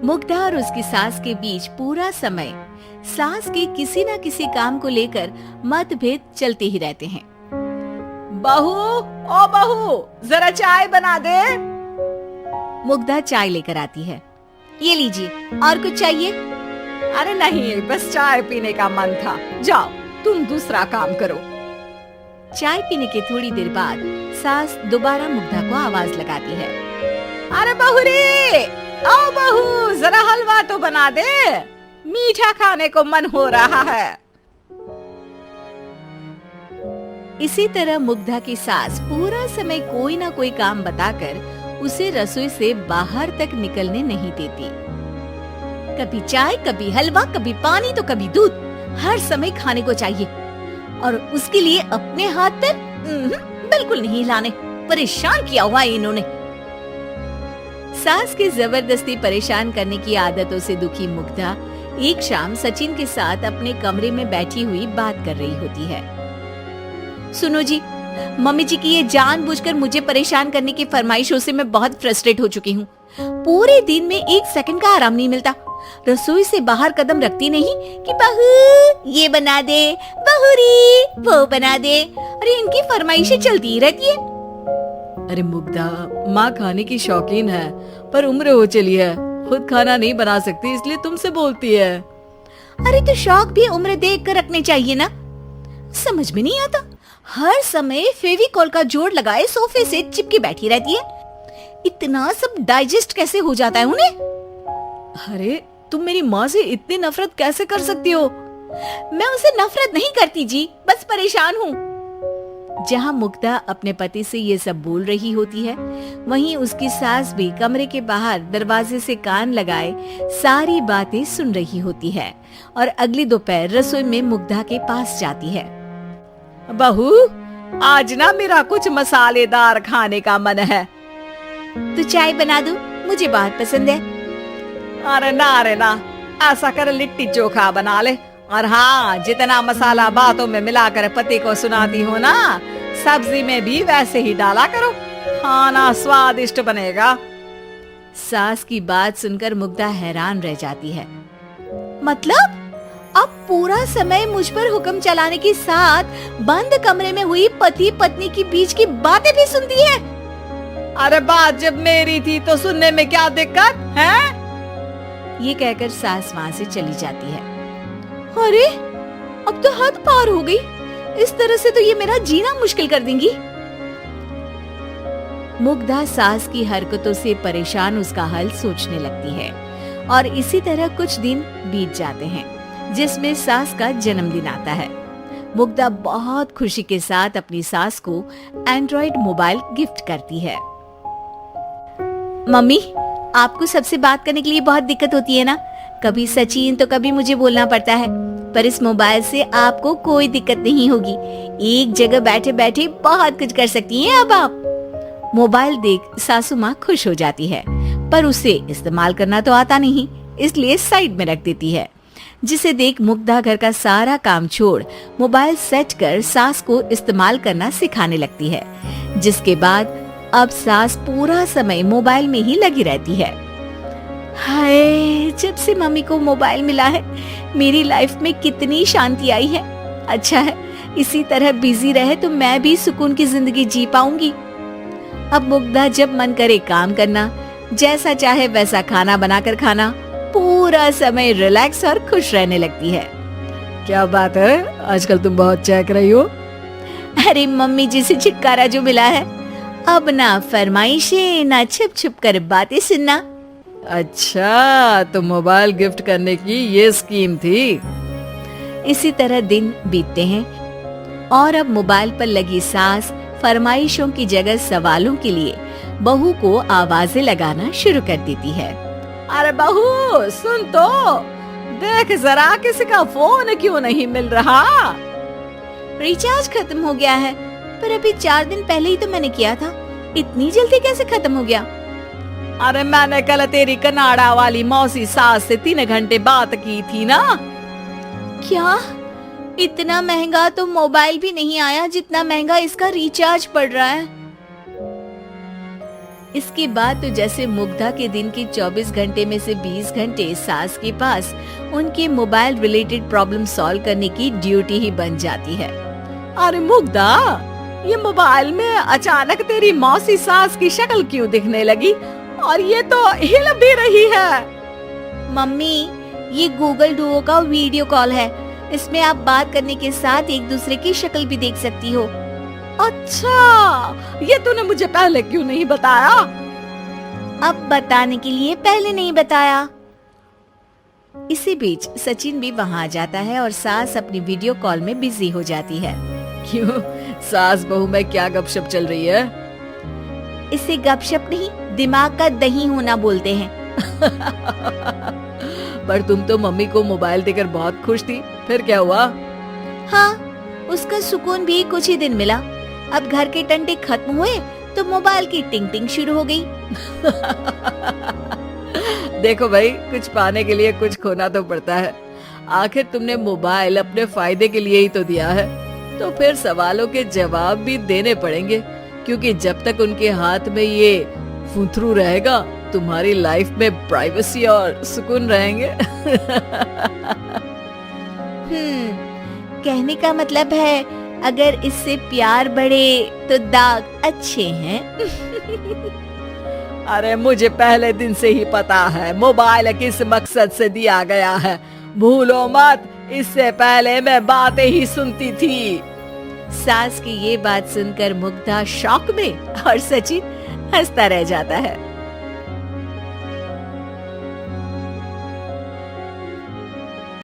मुग्धा और उसकी सास के बीच पूरा समय सास के किसी न किसी काम को लेकर मतभेद चलते ही रहते हैं। बहू, ओ बहू, जरा चाय बना दे। मुग्धा चाय लेकर आती है। ये लीजिए, और कुछ चाहिए? अरे नहीं, बस चाय पीने का मन था। जाओ, तुम दूसरा काम करो। चाय पीने के थोड़ी देर बाद सास दोबारा मुग्धा को आवाज लगाती है। अरे बहू रे, आओ बहू, जरा हलवा तो बना दे, मीठा खाने को मन हो रहा है। इसी तरह मुग्धा की सास पूरा समय कोई ना कोई काम बताकर उसे रसोई से बाहर तक निकलने नहीं देती। कभी चाय, कभी हलवा, कभी पानी तो कभी दूध, हर समय खाने को चाहिए और उसके लिए अपने हाथ पर बिल्कुल नहीं हिलाने। परेशान किया हुआ है इन्होंने। सास की जबरदस्ती परेशान करने की आदतों से दुखी मुग्धा एक शाम सचिन के साथ अपने कमरे में बैठी हुई बात कर रही होती है। सुनो जी, मम्मी जी की ये जानबूझकर मुझे परेशान करने की फरमाइशों से मैं बहुत फ्रस्ट्रेट हो चुकी हूँ। पूरे दिन में एक सेकंड का आराम नहीं मिलता। रसोई से बाहर कदम रखती नहीं कि बहू ये बना दे, बहुरी वो बना दे। अरे इनकी फरमाइशें चलती ही रहती है। अरे मुग्धा, माँ खाने की शौकीन है, पर उम्र हो चली है, खुद खाना नहीं बना सकती, इसलिए तुमसे बोलती है। अरे तो शौक भी उम्र देख कर रखने चाहिए ना। समझ में नहीं आता, हर समय फेविकॉल का जोड़ लगाए सोफे से चिपकी बैठी रहती है। इतना सब डाइजेस्ट कैसे हो जाता है उन्हें? अरे तुम मेरी माँ से इतनी नफरत कैसे कर सकती हो? मैं उनसे नफरत नहीं करती जी, बस परेशान हूँ। जहाँ मुग्धा अपने पति से ये सब बोल रही होती है, वहीं उसकी सास भी कमरे के बाहर दरवाजे से कान लगाए सारी बातें सुन रही होती है और अगली दोपहर रसोई में मुग्धा के पास जाती है। बहू, आज ना मेरा कुछ मसालेदार खाने का मन है। तो चाय बना दूं? मुझे बहुत पसंद है। अरे ना, ऐसा कर लिट्टी चोखा बना ले। और हाँ, जितना मसाला बातों में मिलाकर पति को सुनाती हो ना, सब्जी में भी वैसे ही डाला करो, खाना स्वादिष्ट बनेगा। सास की बात सुनकर मुग्धा हैरान रह जाती है। मतलब अब पूरा समय मुझ पर हुक्म चलाने के साथ बंद कमरे में हुई पति पत्नी की बीच की बातें भी सुनती है? अरे बात जब मेरी थी तो सुनने में क्या दिक्कत है? ये कहकर सास वहाँ से चली जाती है। अरे अब तो हद पार हो गई, इस तरह से तो ये मेरा जीना मुश्किल कर देंगी। मुग्धा सास की हरकतों से परेशान उसका हल सोचने लगती है और इसी तरह कुछ दिन बीत जाते हैं, जिसमें सास का जन्मदिन आता है। मुग्धा बहुत खुशी के साथ अपनी सास को एंड्रॉइड मोबाइल गिफ्ट करती है। मम्मी, आपको सबसे बात करने के लिए बहुत दिक्कत होती है ना? कभी सचिन तो कभी मुझे बोलना पड़ता है, पर इस मोबाइल से आपको कोई दिक्कत नहीं होगी। एक जगह बैठे बैठे बहुत कुछ कर सकती हैं अब आप। मोबाइल देख सासू माँ खुश हो जाती है, पर उसे इस्तेमाल करना तो आता नहीं, इसलिए साइड में रख देती है। जिसे देख मुग्धा घर का सारा काम छोड़ मोबाइल सेट कर सास को इस्तेमाल करना सिखाने लगती है, जिसके बाद अब सास पूरा समय मोबाइल में ही लगी रहती है। हाय, जब से मम्मी को मोबाइल मिला है मेरी लाइफ में कितनी शांति आई है। अच्छा है, इसी तरह बिजी रहे तो मैं भी सुकून की जिंदगी जी पाऊंगी। अब मुग्धा जब मन करे काम करना, जैसा चाहे वैसा खाना बनाकर खाना, पूरा समय रिलैक्स और खुश रहने लगती है। क्या बात है, आजकल तुम बहुत चहक रही हो। अरे मम्मी जी से छुटकारा जो मिला है, अब ना फरमाइशें ना छुप छुप कर बातें सुनना। अच्छा, तो मोबाइल गिफ्ट करने की ये स्कीम थी। इसी तरह दिन बीतते हैं और अब मोबाइल पर लगी सास फरमाइशों की जगह सवालों के लिए बहू को आवाजें लगाना शुरू कर देती है। अरे बहू सुन तो, देख जरा किसी का फोन क्यों नहीं मिल रहा? रिचार्ज खत्म हो गया है, पर अभी 4 दिन पहले ही तो मैंने किया था, इतनी जल्दी कैसे खत्म हो गया? अरे मैंने कल तेरी कनाडा वाली मौसी सास से 3 घंटे बात की थी ना। क्या? इतना महंगा तो मोबाइल भी नहीं आया जितना महंगा इसका रिचार्ज पड़ रहा है। इसके बाद तो जैसे मुग्धा के दिन के 24 घंटे में से 20 घंटे सास के पास उनके मोबाइल रिलेटेड प्रॉब्लम सॉल्व करने की ड्यूटी ही बन जाती है। अरे मुग्धा, ये मोबाइल में अचानक तेरी मौसी सास की शक्ल क्यों दिखने लगी और ये तो हिल भी रही है। मम्मी, ये गूगल डुओ का वीडियो कॉल है। इसमें आप बात करने के साथ एक दूसरे की शक्ल भी देख सकती हो। अच्छा, ये तूने मुझे पहले क्यों नहीं बताया? अब बताने के लिए पहले नहीं बताया। इसी बीच सचिन भी वहाँ आ जाता है और सास अपनी वीडियो कॉल में बिजी हो जाती है। क्यों, सास बहू में क्या गपशप चल रही है? इसे गपशप नहीं, दिमाग का दही होना बोलते हैं। पर तुम तो मम्मी को मोबाइल देकर बहुत खुश थी, फिर क्या हुआ? हाँ, उसका सुकून भी कुछ ही दिन मिला। अब घर के टंटे खत्म हुए तो मोबाइल की टिंग टिंग शुरू हो गई। देखो भाई, कुछ पाने के लिए कुछ खोना तो पड़ता है। आखिर तुमने मोबाइल अपने फायदे के लिए ही तो दिया है, तो फिर सवालों के जवाब भी देने पड़ेंगे, क्योंकि जब तक उनके हाथ में ये फुंथरू रहेगा तुम्हारी लाइफ में प्राइवेसी और सुकून रहेंगे। कहने का मतलब है अगर इससे प्यार बढ़े तो दाग अच्छे हैं। अरे मुझे पहले दिन से ही पता है मोबाइल किस मकसद से दिया गया है। भूलो मत, इससे पहले मैं बातें ही सुनती थी। सास की ये बात सुनकर मुग्धा शॉक में और सचिन हंसता रह जाता है।